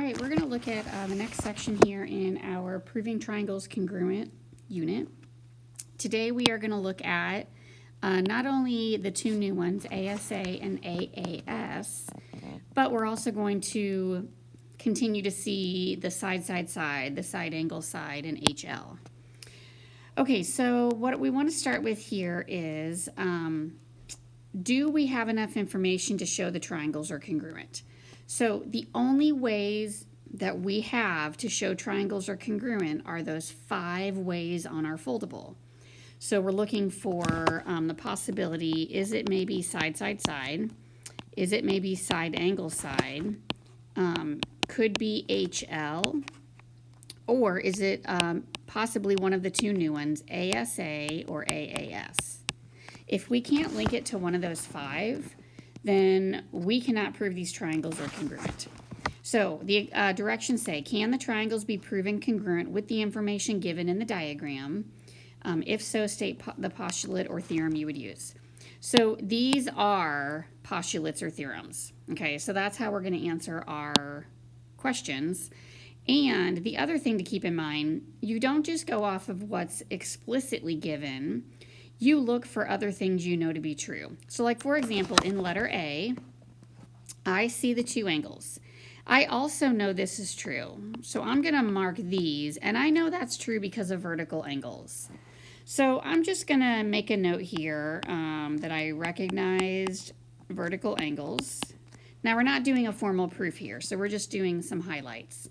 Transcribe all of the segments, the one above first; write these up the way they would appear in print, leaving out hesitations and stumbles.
right, we're going to look at the next section here in our Proving Triangles Congruent unit. Today we are going to look at not only the two new ones, ASA and AAS, but we're also going to continue to see the side, the side angle side, and HL. Okay, so what we want to start with here is, do we have enough information to show the triangles are congruent? So the only ways that we have to show triangles are congruent are those 5 ways on our foldable. So we're looking for the possibility, is it maybe side, side, side? Is it maybe side, angle, side? Could be HL. Or is it possibly one of the two new ones, ASA or AAS? If we can't link it to one of those 5, then we cannot prove these triangles are congruent. So the directions say, can the triangles be proven congruent with the information given in the diagram? If so, state the postulate or theorem you would use. So these are postulates or theorems. Okay, so that's how we're going to answer our questions. And the other thing to keep in mind, you don't just go off of what's explicitly given. You look for other things you know to be true. So like, for example, in letter A, I see the 2 angles. I also know this is true. So I'm going to mark these, and I know that's true because of vertical angles. So I'm just going to make a note here that I recognized vertical angles. Now we're not doing a formal proof here, so we're just doing some highlights.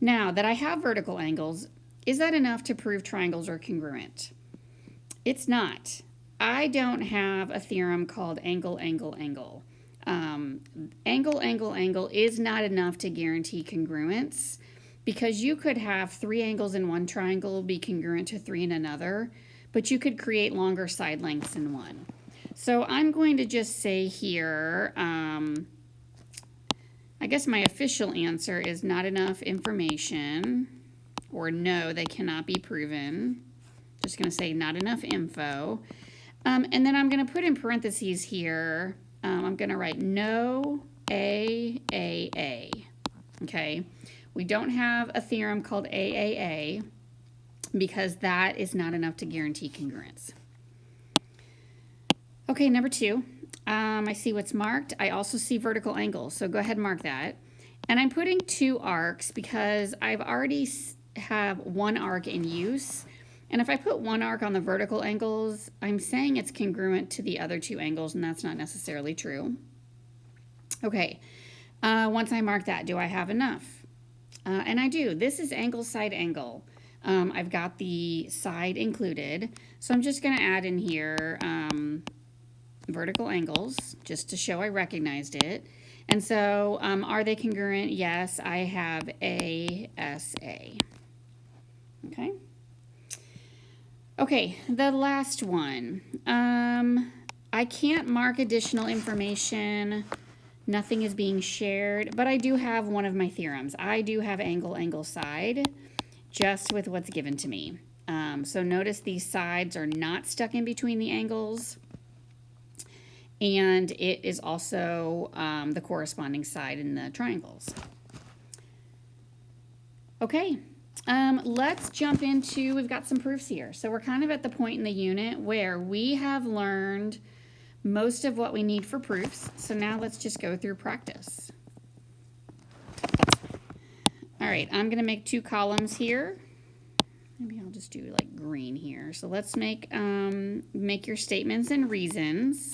Now that I have vertical angles, is that enough to prove triangles are congruent? It's not. I don't have a theorem called angle, angle, angle. Angle, angle, angle is not enough to guarantee congruence, because you could have 3 angles in one triangle be congruent to 3 in another, but you could create longer side lengths in one. So I'm going to just say here, I guess my official answer is not enough information, or no, they cannot be proven. Just going to say not enough info. And then I'm going to put in parentheses here, I'm going to write no AAA. Okay, we don't have a theorem called AAA because that is not enough to guarantee congruence. Okay, number 2. I see what's marked. I also see vertical angles, so go ahead and mark that. And I'm putting 2 arcs because I've already have 1 arc in use. And if I put 1 arc on the vertical angles, I'm saying it's congruent to the other 2 angles, and that's not necessarily true. Okay, once I mark that, do I have enough? And I do. This is angle, side, angle. I've got the side included, so I'm just going to add in here vertical angles, just to show I recognized it. And so, are they congruent? Yes, I have ASA. Okay. Okay, the last one. I can't mark additional information. Nothing is being shared, but I do have one of my theorems. I do have angle, angle, side, just with what's given to me. So notice these sides are not stuck in between the angles, and it is also the corresponding side in the triangles. Okay. Let's jump into, we've got some proofs here. So we're kind of at the point in the unit where we have learned most of what we need for proofs. So now let's just go through practice. All right, I'm going to make 2 columns here. Maybe I'll just do like green here. So let's make your statements and reasons.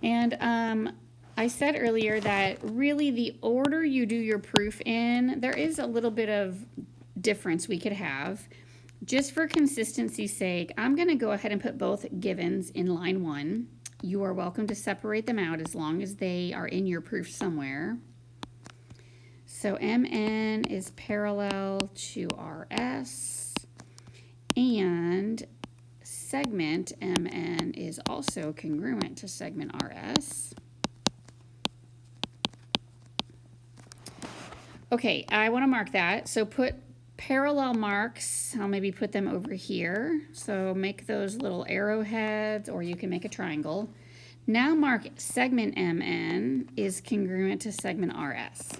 And I said earlier that really the order you do your proof in, there is a little bit of difference we could have. Just for consistency's sake, I'm going to go ahead and put both givens in line 1. You are welcome to separate them out as long as they are in your proof somewhere. So MN is parallel to RS, and segment MN is also congruent to segment RS. Okay, I want to mark that. So put parallel marks, I'll maybe put them over here. So make those little arrowheads, or you can make a triangle. Now mark segment MN is congruent to segment RS.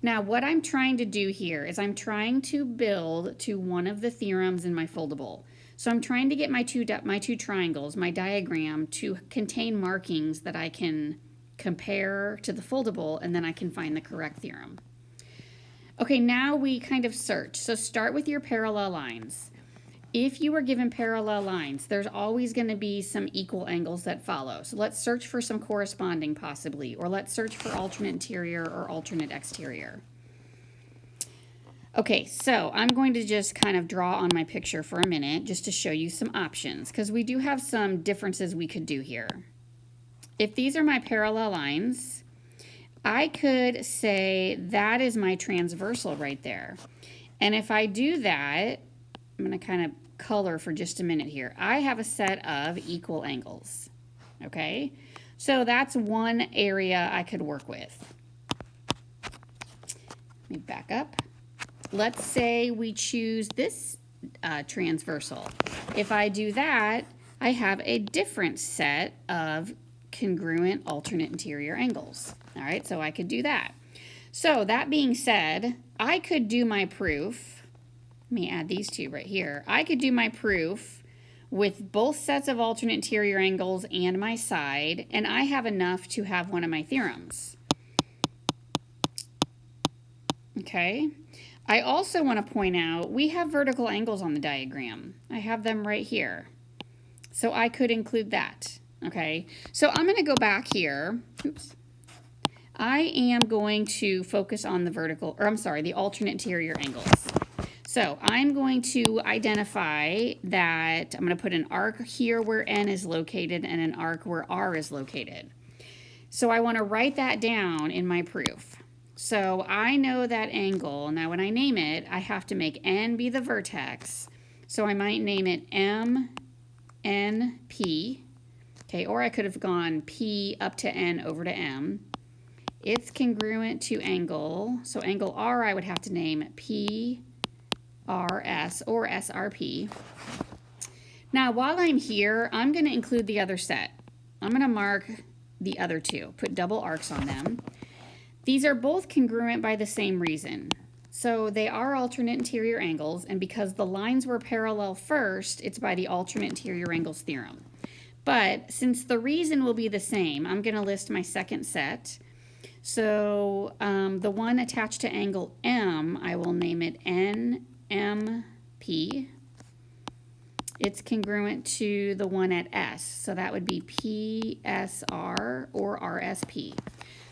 Now what I'm trying to do here is I'm trying to build to one of the theorems in my foldable. So I'm trying to get my two triangles, my diagram, to contain markings that I can compare to the foldable, and then I can find the correct theorem. Okay, now we kind of search. So start with your parallel lines. If you are given parallel lines, there's always going to be some equal angles that follow. So let's search for some corresponding possibly, or let's search for alternate interior or alternate exterior. Okay, so I'm going to just kind of draw on my picture for a minute just to show you some options, because we do have some differences we could do here. If these are my parallel lines, I could say that is my transversal right there. And if I do that, I'm going to kind of color for just a minute here. I have a set of equal angles. Okay, so that's one area I could work with. Let me back up. Let's say we choose this transversal. If I do that, I have a different set of congruent alternate interior angles. All right, so I could do that. So that being said, I could do my proof. Let me add these two right here. I could do my proof with both sets of alternate interior angles and my side, and I have enough to have one of my theorems. Okay. I also want to point out we have vertical angles on the diagram. I have them right here. So I could include that. Okay. So I'm going to go back here. Oops. I am going to focus on the the alternate interior angles. So I'm going to identify that I'm going to put an arc here where N is located and an arc where R is located. So I want to write that down in my proof. So I know that angle. Now when I name it, I have to make N be the vertex. So I might name it MNP. Okay, or I could have gone P up to N over to M. It's congruent to angle. So angle R I would have to name PRS or SRP. Now while I'm here, I'm going to include the other set. I'm going to mark the other two, put double arcs on them. These are both congruent by the same reason. So they are alternate interior angles, and because the lines were parallel first, it's by the alternate interior angles theorem. But since the reason will be the same, I'm going to list my second set. So the one attached to angle M, I will name it NMP. It's congruent to the one at S, so that would be PSR or RSP.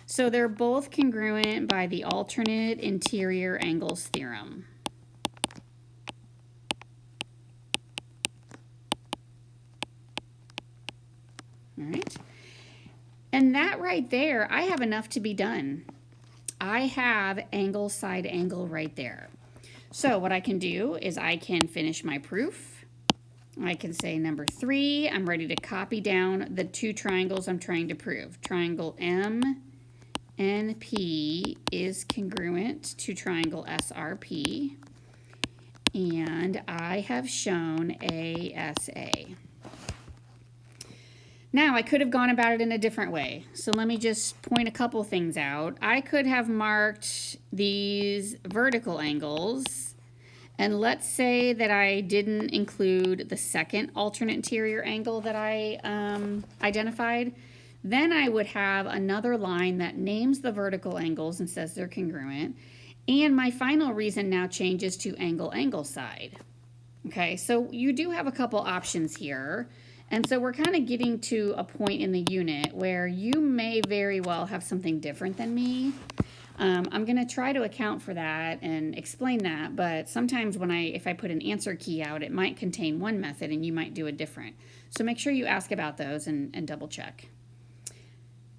So they're both congruent by the alternate interior angles theorem. All right. And that right there, I have enough to be done. I have angle side angle right there. So what I can do is I can finish my proof. I can say number 3, I'm ready to copy down the two triangles I'm trying to prove. Triangle MNP is congruent to triangle SRP. And I have shown ASA. Now, I could have gone about it in a different way. So let me just point a couple things out. I could have marked these vertical angles, and let's say that I didn't include the second alternate interior angle that I identified. Then I would have another line that names the vertical angles and says they're congruent. And my final reason now changes to angle side. Okay, so you do have a couple options here. And so we're kind of getting to a point in the unit where you may very well have something different than me. I'm going to try to account for that and explain that, but sometimes if I put an answer key out, it might contain one method and you might do a different. So make sure you ask about those and double check.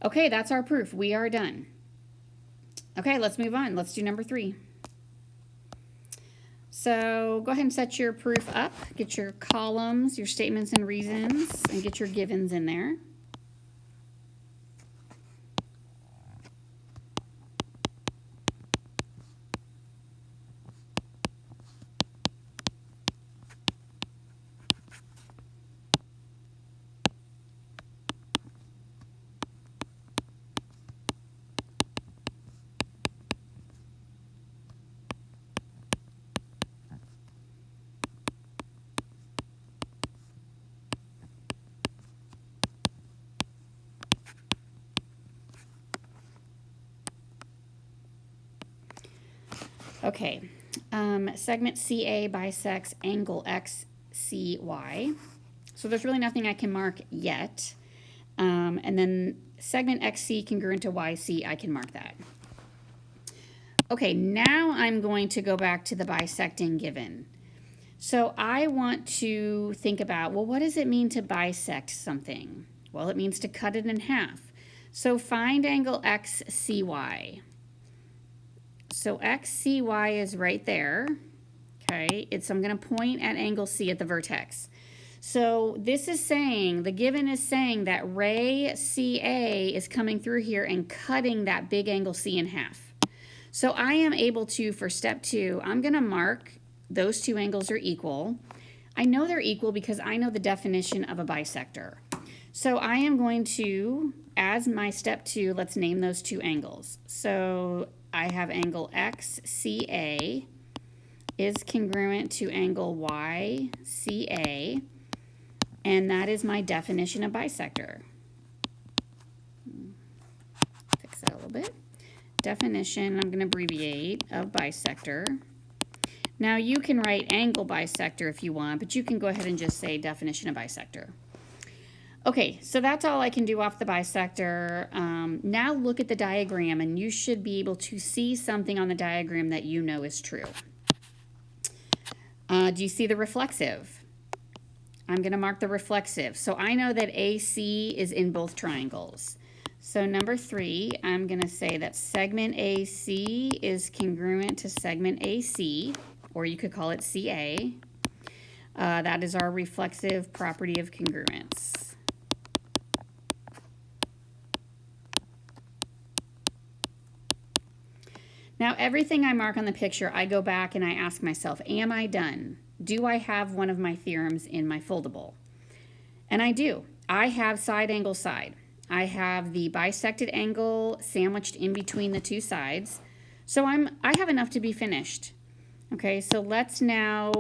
Okay, that's our proof. We are done. Okay, let's move on. Let's do number 3. So go ahead and set your proof up, get your columns, your statements and reasons, and get your givens in there. Okay, segment CA bisects angle XCY. So there's really nothing I can mark yet. And then segment XC congruent to YC, I can mark that. Okay, now I'm going to go back to the bisecting given. So I want to think about, well, what does it mean to bisect something? Well, it means to cut it in half. So find angle XCY. So XCY is right there. Okay, I'm going to point at angle C at the vertex. So this is saying, the given is saying that ray CA is coming through here and cutting that big angle C in half. So I am able to, for step 2, I'm going to mark those two angles are equal. I know they're equal because I know the definition of a bisector. So I am going to, as my step 2, let's name those two angles. So I have angle XCA is congruent to angle YCA, and that is my definition of bisector. Fix that a little bit. Definition, I'm going to abbreviate, of bisector. Now you can write angle bisector if you want, but you can go ahead and just say definition of bisector. Okay, so that's all I can do off the bisector. Now look at the diagram, and you should be able to see something on the diagram that you know is true. Do you see the reflexive? I'm going to mark the reflexive. So I know that AC is in both triangles. So number 3, I'm going to say that segment AC is congruent to segment AC, or you could call it CA. That is our reflexive property of congruence. Now everything I mark on the picture, I go back and I ask myself, am I done? Do I have one of my theorems in my foldable? And I do. I have side angle side. I have the bisected angle sandwiched in between the two sides. So I have enough to be finished. Okay, so let's now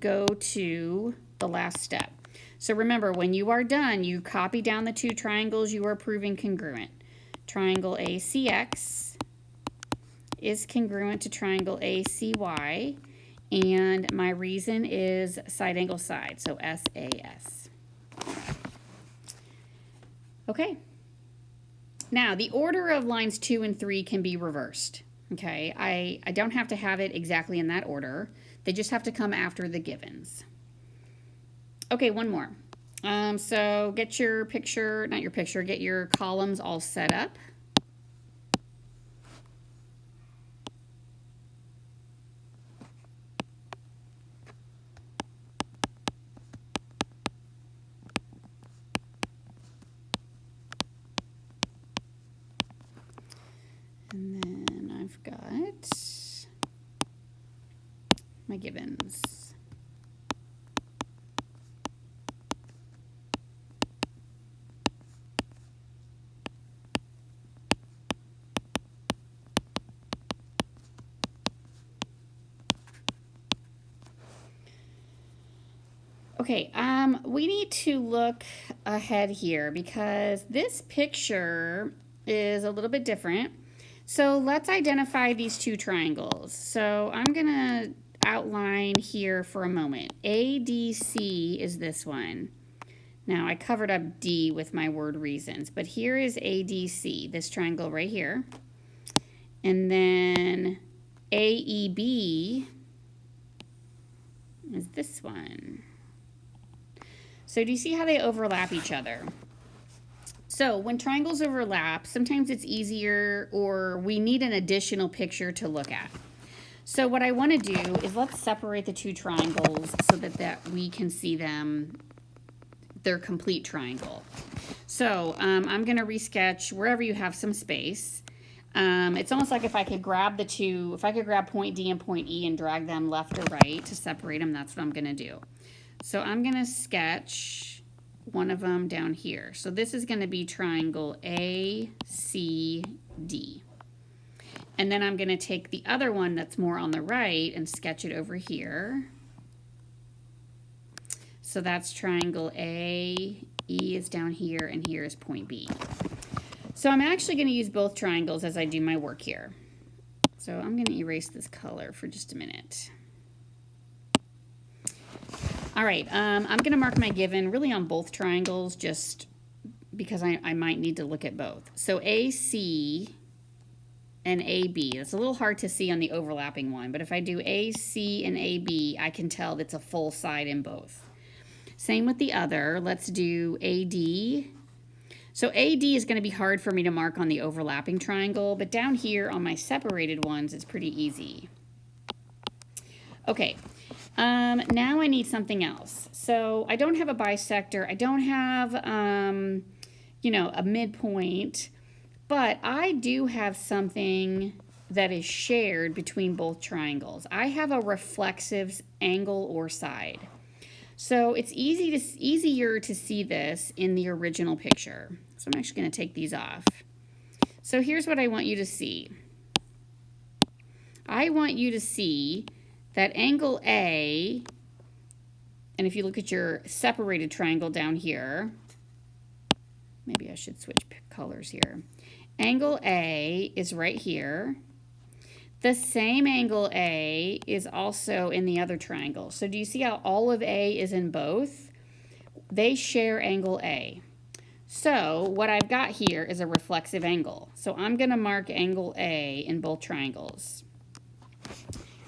go to the last step. So remember, when you are done, you copy down the two triangles you are proving congruent. Triangle ACX is congruent to triangle ACY, and my reason is side angle side, so SAS. Okay, now the order of lines 2 and 3 can be reversed. Okay, I don't have to have it exactly in that order. They just have to come after the givens. Okay, one more. So get your picture, not your picture, get your columns all set up. And then I've got my givens. Okay, we need to look ahead here because this picture is a little bit different. So let's identify these two triangles. So I'm going to outline here for a moment. ADC is this one. Now I covered up D with my word reasons, but here is ADC, this triangle right here. And then AEB is this one. So do you see how they overlap each other? So when triangles overlap, sometimes it's easier or we need an additional picture to look at. So what I want to do is let's separate the two triangles so that we can see them, their complete triangle. So I'm going to resketch wherever you have some space. It's almost like if I could grab the two, if I could grab point D and point E and drag them left or right to separate them, that's what I'm going to do. So I'm going to sketch one of them down here. So this is going to be triangle ACD. And then I'm going to take the other one that's more on the right and sketch it over here. So that's triangle A, E is down here, and here is point B. So I'm actually going to use both triangles as I do my work here. So I'm going to erase this color for just a minute. All right, I'm going to mark my given really on both triangles just because I might need to look at both. So AC and AB, it's a little hard to see on the overlapping one, but if I do AC and AB, I can tell that's a full side in both. Same with the other. Let's do AD. So AD is going to be hard for me to mark on the overlapping triangle, but down here on my separated ones, it's pretty easy. Okay, now I need something else. So I don't have a bisector. I don't have, you know, a midpoint, but I do have something that is shared between both triangles. I have a reflexive angle or side. So it's easier to see this in the original picture. So I'm actually going to take these off. So here's what I want you to see. I want you to see that angle A, and if you look at your separated triangle down here, maybe I should switch colors here. Angle A is right here. The same angle A is also in the other triangle. So do you see how all of A is in both? They share angle A. So what I've got here is a reflexive angle. So I'm going to mark angle A in both triangles.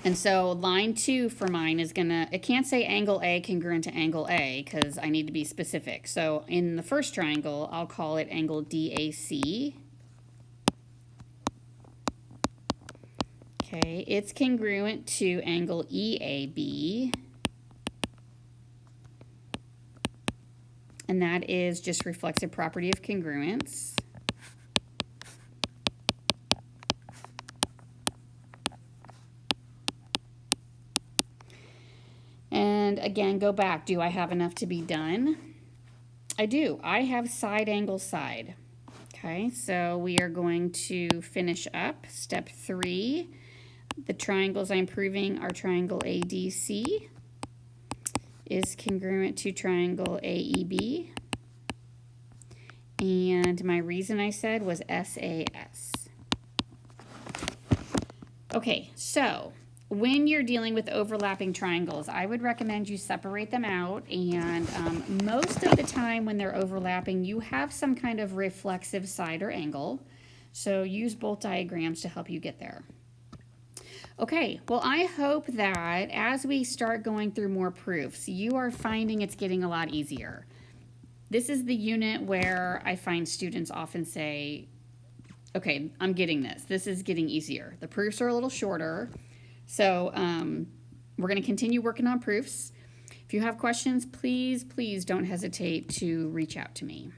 And so line 2 for mine is going to, it can't say angle A congruent to angle A because I need to be specific. So in the first triangle, I'll call it angle DAC. Okay, it's congruent to angle EAB. And that is just reflexive property of congruence. And again, go back. Do I have enough to be done? I do. I have side angle side. Okay, so we are going to finish up step 3. The triangles I'm proving are triangle ADC is congruent to triangle AEB. And my reason I said was SAS. Okay, so when you're dealing with overlapping triangles, I would recommend you separate them out. And most of the time when they're overlapping, you have some kind of reflexive side or angle. So use both diagrams to help you get there. Okay, well, I hope that as we start going through more proofs, you are finding it's getting a lot easier. This is the unit where I find students often say, okay, I'm getting this. This is getting easier. The proofs are a little shorter. So we're going to continue working on proofs. If you have questions, please don't hesitate to reach out to me.